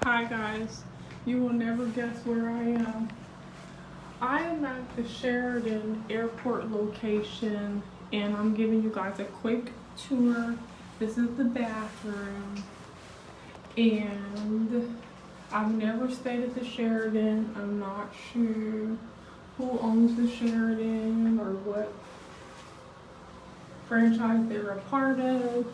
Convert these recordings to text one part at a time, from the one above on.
Hi guys, you will never guess where I am. I am at the Sheridan airport location and I'm giving you guys a quick tour. This is the bathroom and I've never stayed at the Sheridan. I'm not sure who owns the Sheridan or what franchise they're a part of.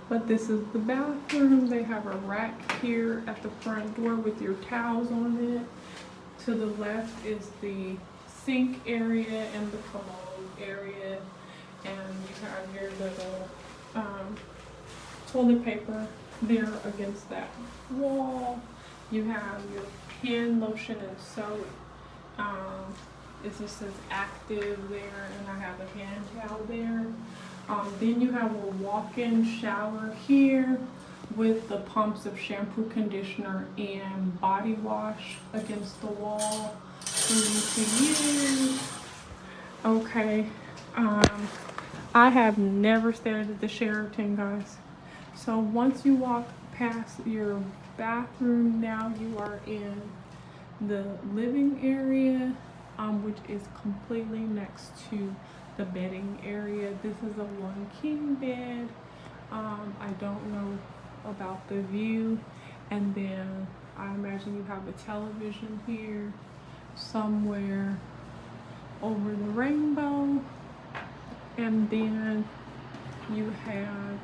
But this is the bathroom. They have a rack here at the front door with your towels on it. To the left is the sink area and the commode area. And you have your little toilet paper there against that wall. You have your hand lotion and soap. It just says active there, and I have a hand towel there. Then you have a walk-in shower here with the pumps of shampoo, conditioner, and body wash against the wall for you to use. Okay, I have never stayed at the Sheraton, guys. So once you walk past your bathroom, now you are in the living area, which is completely next to the bedding area. This is a 1 king bed. I don't know about the view. And then I imagine you have a television here somewhere over the rainbow. And then you have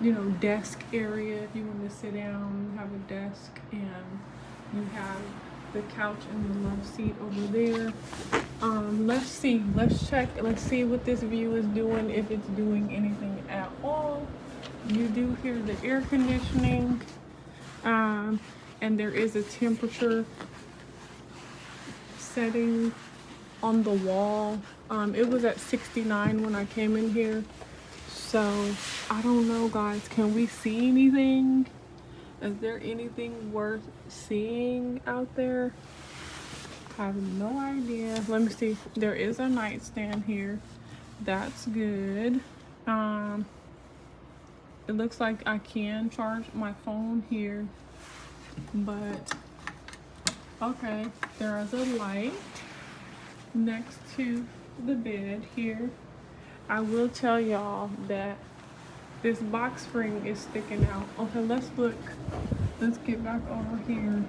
your desk area. If you want to sit down, you have a desk, and you have the couch and the love seat over there. Let's check, let's see what this view is doing, if it's doing anything at all. You do hear the air conditioning, and there is a temperature setting on the wall. It was at 69 when I came in here. So I don't know, guys, can we see anything? Is there anything worth seeing out there? I have no idea. Let me see. There is a nightstand here. That's good. It looks like I can charge my phone here, but okay. There is a light next to the bed here. I will tell y'all that this box spring is sticking out. Okay, let's look. Let's get back over here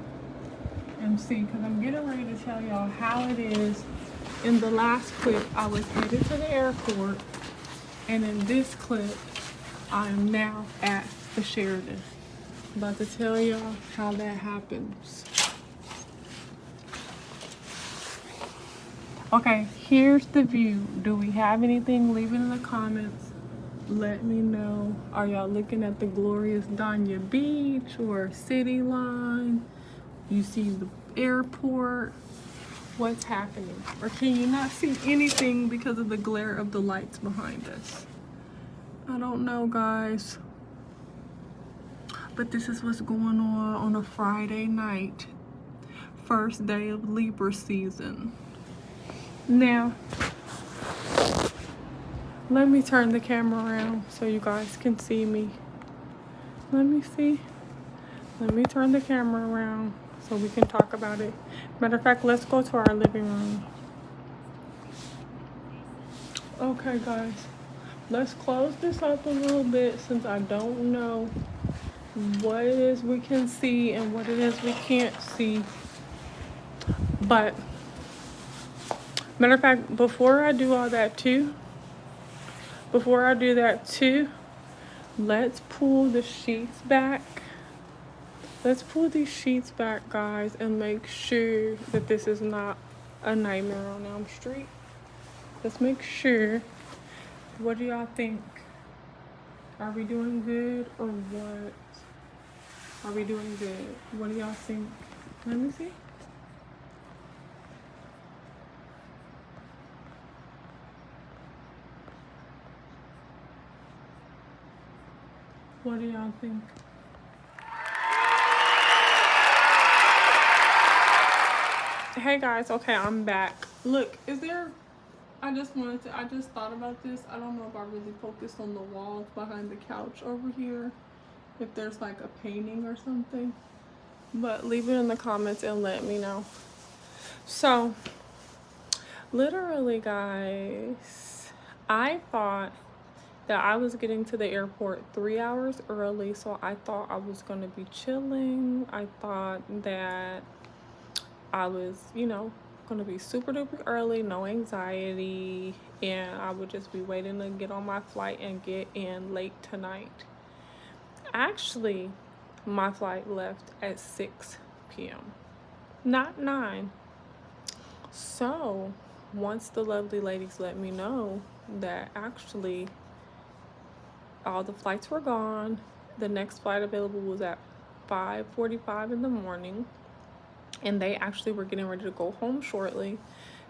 and see, because I'm getting ready to tell y'all how it is. In the last clip, I was headed to the airport, and in this clip, I am now at the Sheridan. I'm about to tell y'all how that happens. Okay, here's the view. Do we have anything? Leave it in the comments. Let me know. Are y'all looking at the glorious Dania Beach or City Line? You see the airport? What's happening? Or can you not see anything because of the glare of the lights behind us? I don't know, guys. But this is what's going on a Friday night. First day of Libra season. Now, let me turn the camera around so you guys can see me. Let me see. Let me turn the camera around so we can talk about it. Matter of fact, let's go to our living room. Okay, guys. Let's close this up a little bit since I don't know what it is we can see and what it is we can't see. But, matter of fact, before I do all that too, let's pull the sheets back. Let's pull these sheets back, guys, and make sure that this is not a Nightmare on Elm Street. Let's make sure. What do y'all think? Are we doing good or what? Are we doing good? What do y'all think? Let me see. What do y'all think? Hey guys, okay, I'm back. Look, is there I just thought about this. I don't know if I really focused on the walls behind the couch over here, if there's like a painting or something. But leave it in the comments and let me know. So, literally, guys, I thought that I was getting to the airport 3 hours early, so I thought I was going to be chilling. I thought that I was, going to be super duper early, no anxiety, and I would just be waiting to get on my flight and get in late tonight. Actually, my flight left at 6 p.m., not 9. So, once the lovely ladies let me know that actually all the flights were gone, the next flight available was at 5:45 in the morning, and they actually were getting ready to go home shortly,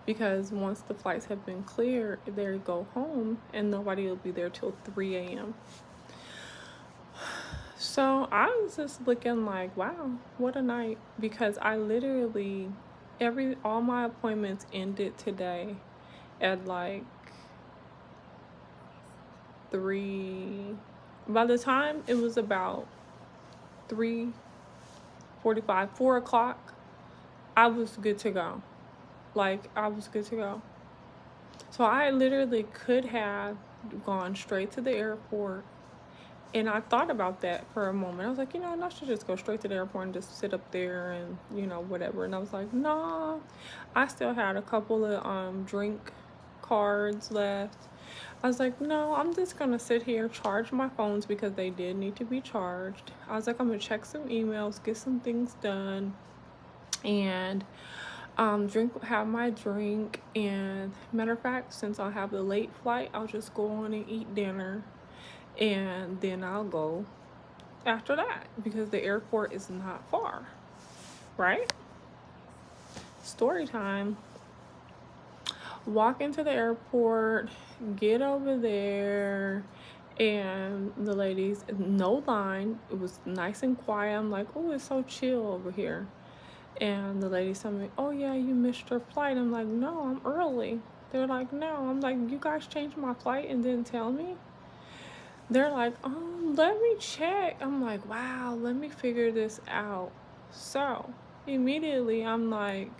because once the flights have been cleared, they go home and nobody will be there till 3 a.m. So I was just looking like, wow, what a night, because I literally all my appointments ended today at like 3. By the time it was about 3:45, 4 o'clock, I was good to go. Like, I was good to go. So I literally could have gone straight to the airport. And I thought about that for a moment. I was like, I should just go straight to the airport and just sit up there and, whatever. And I was like, nah. I still had a couple of drink cards left. I was like, no, I'm just going to sit here, charge my phones, because they did need to be charged. I was like, I'm going to check some emails, get some things done, and have my drink. And matter of fact, since I'll have the late flight, I'll just go on and eat dinner, and then I'll go after that, because the airport is not far, right? Story time. Walk into the airport, get over there, and the ladies, no line, it was nice and quiet. I'm like, oh, it's so chill over here. And the ladies tell me, oh yeah, you missed your flight. I'm like, no, I'm early. They're like, no. I'm like, you guys changed my flight and didn't tell me? They're like, let me check. I'm like, wow, let me figure this out. So immediately I'm like,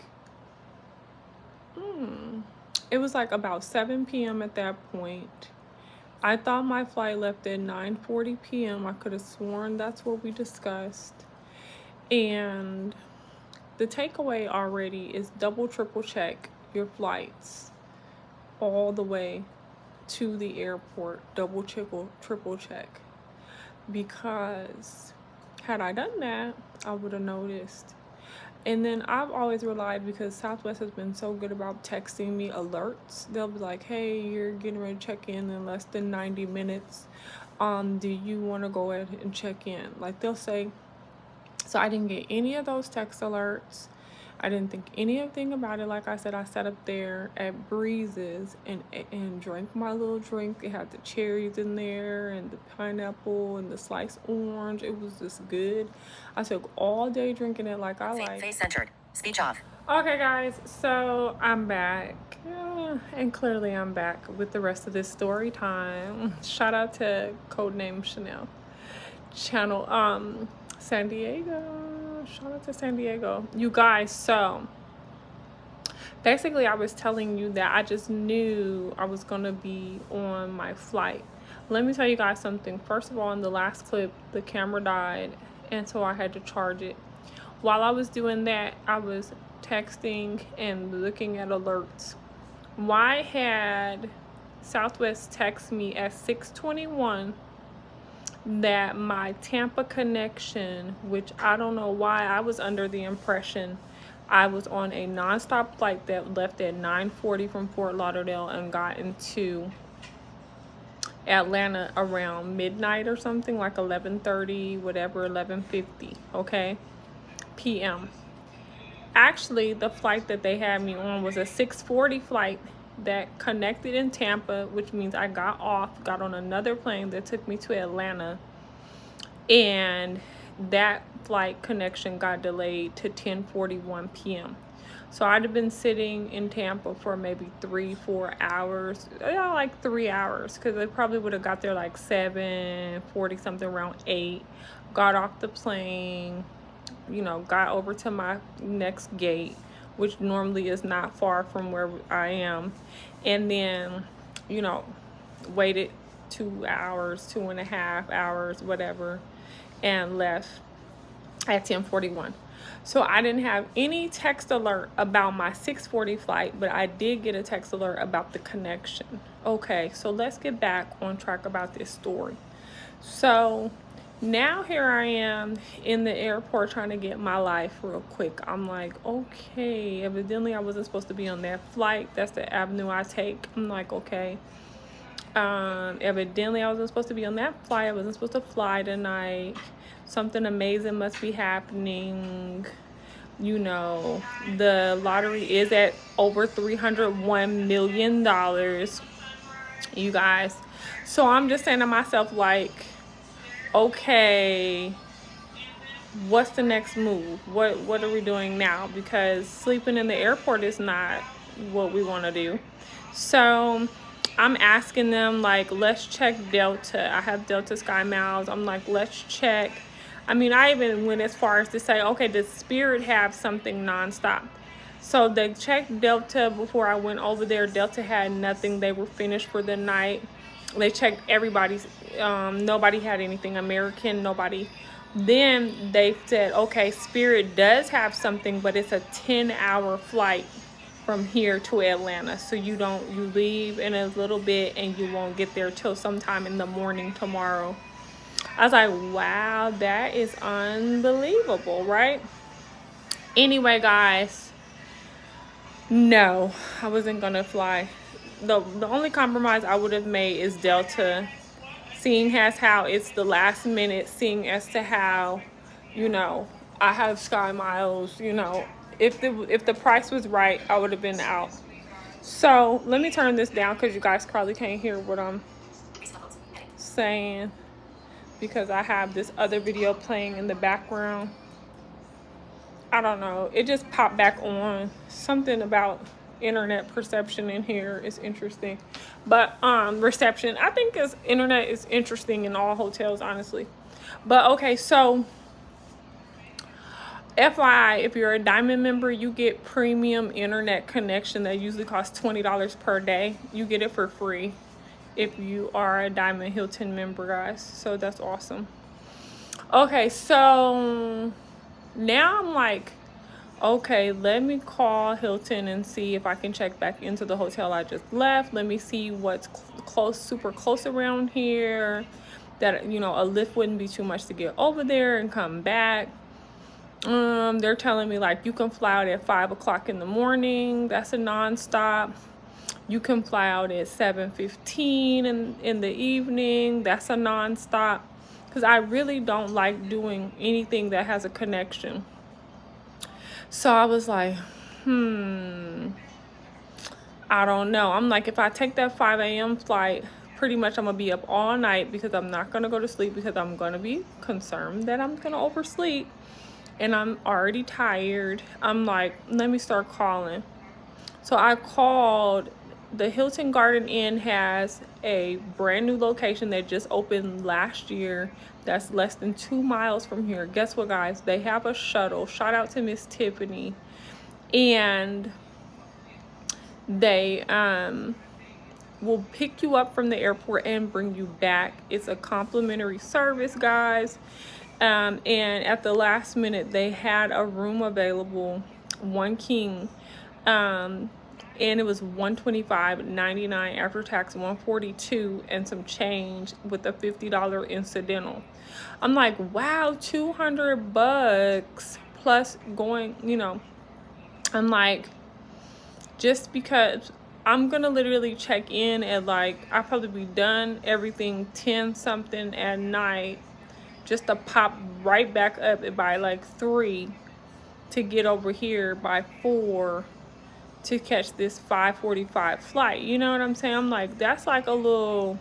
It was like about 7 p.m. at that point. I thought my flight left at 9:40 p.m. I could have sworn that's what we discussed. And the takeaway already is double, triple check your flights all the way to the airport. Double, triple check. Because had I done that, I would have noticed. And then I've always relied, because Southwest has been so good about texting me alerts. They'll be like, hey, you're getting ready to check in less than 90 minutes. Do you want to go ahead and check in? Like, they'll say. So I didn't get any of those text alerts. I didn't think anything about it. Like I said, I sat up there at Breeze's and drank my little drink. It had the cherries in there and the pineapple and the sliced orange. It was just good. I took all day drinking it like I like. Face centered. Speech off. Okay, guys, so I'm back. And clearly I'm back with the rest of this story time. Shout out to Codename Chanel channel, San Diego. Shout out to San Diego. You guys, so basically I was telling you that I just knew I was going to be on my flight. Let me tell you guys something. First of all, in the last clip, the camera died, and so I had to charge it. While I was doing that, I was texting and looking at alerts. Why had Southwest text me at 6:21 that my Tampa connection, which I don't know why I was under the impression I was on a nonstop flight that left at 9:40 from Fort Lauderdale and got into Atlanta around midnight or something, like 11:30, whatever, 11:50, okay, p.m. Actually, the flight that they had me on was a 6:40 flight that connected in Tampa, which means I got off, got on another plane that took me to Atlanta, and that flight connection got delayed to 10:41 p.m. So I'd have been sitting in Tampa for maybe 3-4 hours. Yeah, like 3 hours, because they probably would have got there like 7:40 something, around 8. Got off the plane, you know, got over to my next gate, which normally is not far from where I am, and then, you know, waited 2 hours, 2.5 hours, whatever, and left at 10:41. So I didn't have any text alert about my 6:40 flight, but I did get a text alert about the connection. Okay, so let's get back on track about this story. So now here I am in the airport trying to get my life real quick. I'm like, okay, evidently I wasn't supposed to be on that flight. That's the avenue I take. I'm like, okay. Evidently I wasn't supposed to be on that flight. I wasn't supposed to fly tonight. Something amazing must be happening. You know, the lottery is at over $301 million, you guys. So I'm just saying to myself, like, okay, what's the next move? What are we doing now? Because sleeping in the airport is not what we want to do. So I'm asking them, like, let's check Delta. I have Delta Sky Miles. I'm like, let's check. I mean, I even went as far as to say, okay, does Spirit have something nonstop? So they checked Delta before I went over there. Delta had nothing. They were finished for the night. They checked everybody's. Nobody had anything. American, nobody. Then they said, okay, Spirit does have something, but it's a 10-hour flight from here to Atlanta. So you leave in a little bit and you won't get there till sometime in the morning tomorrow. I was like, wow, that is unbelievable, right? Anyway, guys, no, I wasn't gonna fly. The only compromise I would have made is Delta, seeing as how it's the last minute, seeing as to how, you know, I have Sky Miles, you know, if the price was right, I would have been out. So let me turn this down because you guys probably can't hear what I'm saying, because I have this other video playing in the background. I don't know, it just popped back on. Something about internet perception in here is interesting, but reception, I think internet is interesting in all hotels, honestly. But okay, so FYI, if you're a Diamond member, you get premium internet connection that usually costs $20 per day. You get it for free if you are a Diamond Hilton member, guys. So that's awesome. Okay, so now I'm like, okay, let me call Hilton and see if I can check back into the hotel I just left. Let me see what's super close around here, that, you know, a lift wouldn't be too much to get over there and come back. They're telling me, like, you can fly out at 5 o'clock in the morning. That's a nonstop. You can fly out at 7:15 in the evening. That's a nonstop. Because I really don't like doing anything that has a connection. So I was like, I don't know. I'm like, if I take that 5 a.m. flight, pretty much I'm going to be up all night, because I'm not going to go to sleep, because I'm going to be concerned that I'm going to oversleep. And I'm already tired. I'm like, let me start calling. So I called. The Hilton Garden Inn has a brand new location that just opened last year that's less than 2 miles from here. Guess what, guys? They have a shuttle. Shout out to Miss Tiffany. And they will pick you up from the airport and bring you back. It's a complimentary service, guys. And at the last minute, they had a room available, 1 king. And it was $125.99 after tax, $142 and some change with a $50 incidental. I'm like, wow, $200 plus going, you know. I'm like, just because I'm gonna literally check in at, like, I'll probably be done everything 10 something at night, just to pop right back up by like 3 to get over here by 4 to catch this 5:45 flight. You know what I'm saying? I'm like, that's like a little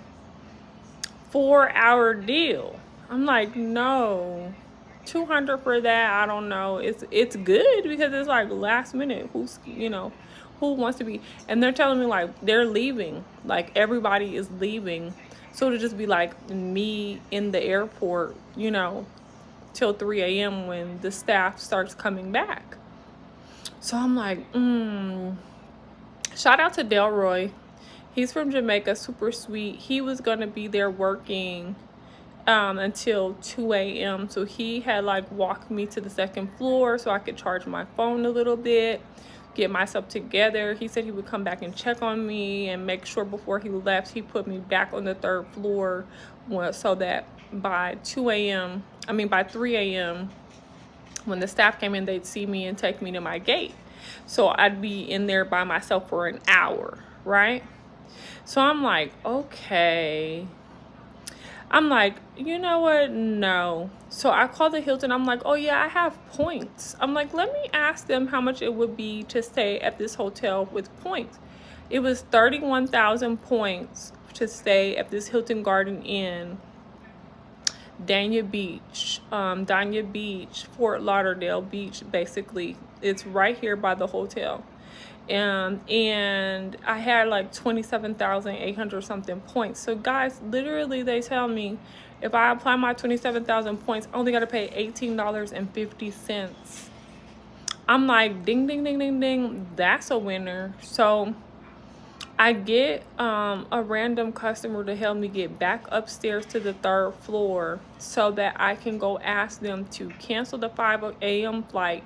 4-hour deal. I'm like, no, $200 for that. I don't know. It's good because it's like last minute. Who's, who wants to be? And they're telling me like they're leaving. Like everybody is leaving. So to just be like me in the airport, till 3 a.m. when the staff starts coming back. So I'm like, Shout out to Delroy. He's from Jamaica, super sweet. He was gonna be there working until 2 a.m. So he had like walked me to the second floor so I could charge my phone a little bit, get myself together. He said he would come back and check on me and make sure before he left he put me back on the third floor, so that by 3 a.m. when the staff came in, they'd see me and take me to my gate. So I'd be in there by myself for an hour, right? So I'm like, okay. I'm like, you know what? No. So I called the Hilton. I'm like, oh yeah, I have points. I'm like, let me ask them how much it would be to stay at this hotel with points. It was 31,000 points to stay at this Hilton Garden Inn, Dania Beach, Fort Lauderdale Beach, basically. It's right here by the hotel. And I had like 27,800 something points. So guys, literally they tell me if I apply my 27,000 points, I only got to pay $18.50. I'm like, ding, ding, ding, ding, ding. That's a winner. So I get a random customer to help me get back upstairs to the third floor so that I can go ask them to cancel the 5 a.m. flight.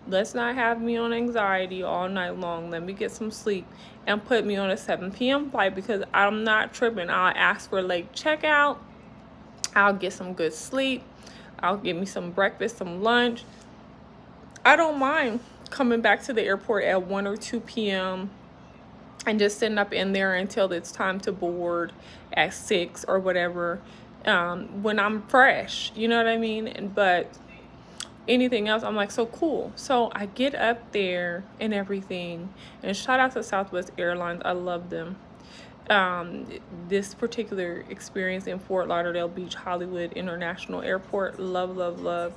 Let's not have me on anxiety all night long. Let me get some sleep and put me on a 7 p.m. flight because I'm not tripping. I'll ask for late checkout. I'll get some good sleep. I'll get me some breakfast, some lunch. I don't mind coming back to the airport at 1 or 2 p.m. and just sitting up in there until it's time to board at 6 or whatever, when I'm fresh. You know what I mean? But anything else, I'm like, so cool. So I get up there and everything, and shout out to Southwest Airlines. I love them. This particular experience in Fort Lauderdale Beach Hollywood International Airport, love, love, love.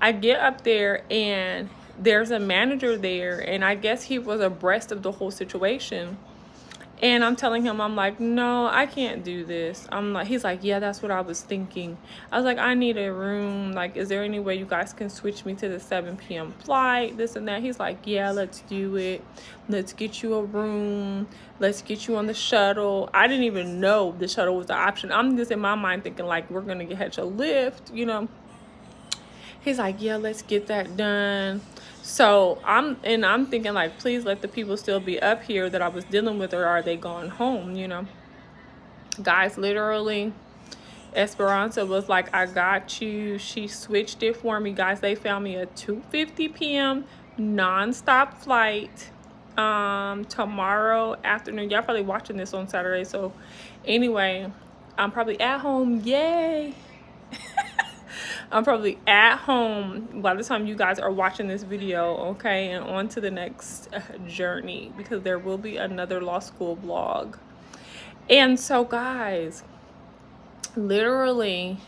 I get up there and there's a manager there, and I guess he was abreast of the whole situation. And I'm telling him, I'm like, no, I can't do this. He's like, yeah, that's what I was thinking. I was like, I need a room. Like, is there any way you guys can switch me to the 7 p.m. flight, this and that? He's like, yeah, let's do it. Let's get you a room. Let's get you on the shuttle. I didn't even know the shuttle was the option. I'm just in my mind thinking like, we're going to catch a lift, He's like, yeah, let's get that done. So I'm thinking like, please let the people still be up here that I was dealing with, or are they going home, Guys, literally, Esperanza was like, I got you. She switched it for me. Guys, they found me a 2:50 p.m. non-stop flight tomorrow afternoon. Y'all probably watching this on Saturday. So anyway, I'm probably at home. Yay. I'm probably at home by the time you guys are watching this video, okay? And on to the next journey, because there will be another law school vlog. And so, guys, literally,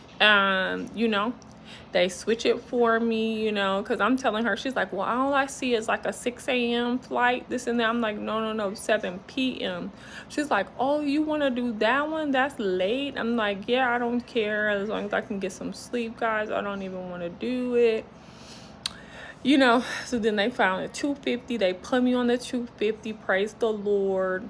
they switch it for me, because I'm telling her, she's like, well, all I see is like a 6 a.m. flight, this and that. I'm like, no, 7 p.m. She's like, oh, you want to do that one? That's late. I'm like, yeah, I don't care as long as I can get some sleep, guys. I don't even want to do it. So then they found a 2:50. They put me on the 2:50. Praise the Lord.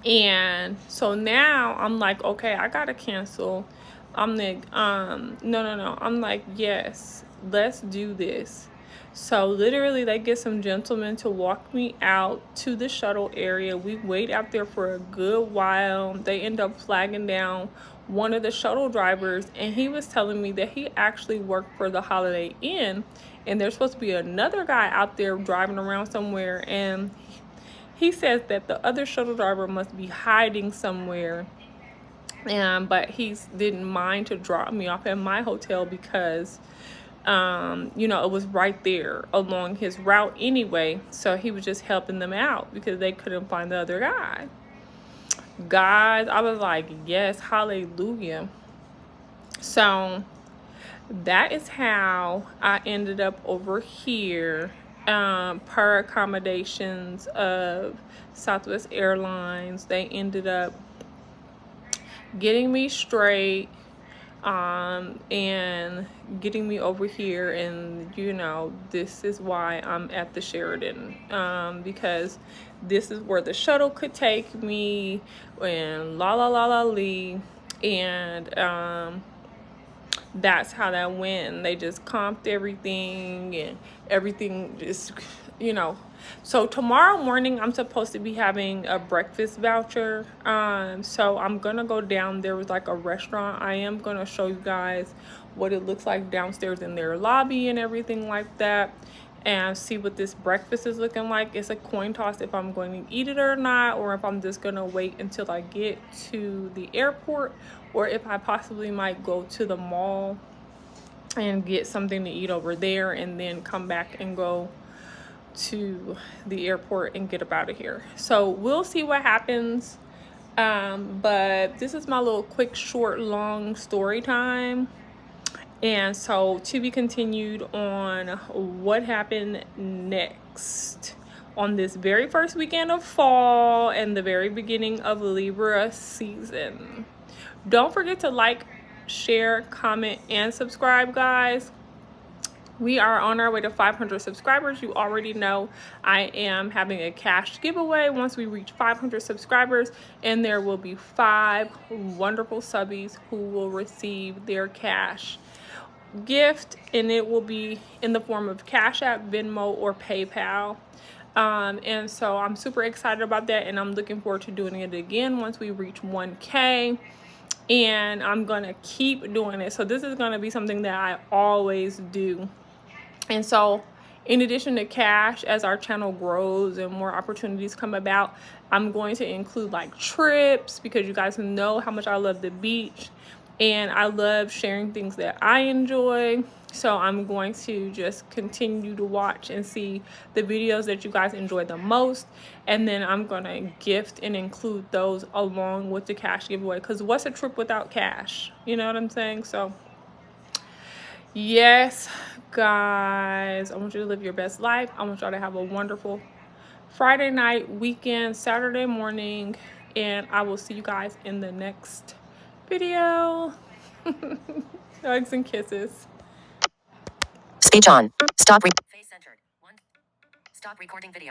And so now I'm like, okay, I gotta cancel. I'm like, no. I'm like, yes, let's do this. So literally they get some gentlemen to walk me out to the shuttle area. We wait out there for a good while. They end up flagging down one of the shuttle drivers, and he was telling me that he actually worked for the Holiday Inn, and there's supposed to be another guy out there driving around somewhere, and he says that the other shuttle driver must be hiding somewhere. But he didn't mind to drop me off at my hotel because it was right there along his route anyway. So he was just helping them out because they couldn't find the other guy. Guys, I was like, yes, hallelujah. So that is how I ended up over here, per accommodations of Southwest Airlines. They ended up getting me straight, and getting me over here. And you know, this is why I'm at the Sheridan, because this is where the shuttle could take me, and la la la la lee. And that's how that went. And they just comped everything, and everything just, you know. So tomorrow morning I'm supposed to be having a breakfast voucher. So I'm gonna go down there with like a restaurant. I am gonna show you guys what it looks like downstairs in their lobby and everything like that, and see what this breakfast is looking like. It's a coin toss if I'm going to eat it or not, or if I'm just gonna wait until I get to the airport, or if I possibly might go to the mall and get something to eat over there and then come back and go to the airport and get up out of here. So we'll see what happens. But this is my little quick, short, long story time. And so to be continued on what happened next on this very first weekend of fall and the very beginning of Libra season. Don't forget to like, share, comment, and subscribe, guys. We are on our way to 500 subscribers. You already know I am having a cash giveaway once we reach 500 subscribers, and there will be 5 wonderful subbies who will receive their cash gift, and it will be in the form of Cash App, Venmo, or PayPal. And so I'm super excited about that, and I'm looking forward to doing it again once we reach 1K. And I'm gonna keep doing it. So this is gonna be something that I always do. And so in addition to cash, as our channel grows and more opportunities come about, I'm going to include like trips, because you guys know how much I love the beach and I love sharing things that I enjoy. So I'm going to just continue to watch and see the videos that you guys enjoy the most, and then I'm gonna gift and include those along with the cash giveaway, because what's a trip without cash? You know what I'm saying? So yes, guys, I want you to live your best life. I want y'all to have a wonderful Friday night, weekend, Saturday morning, and I will see you guys in the next video. Hugs and kisses. Speech on. Stop. Face centered. 1. Stop recording video.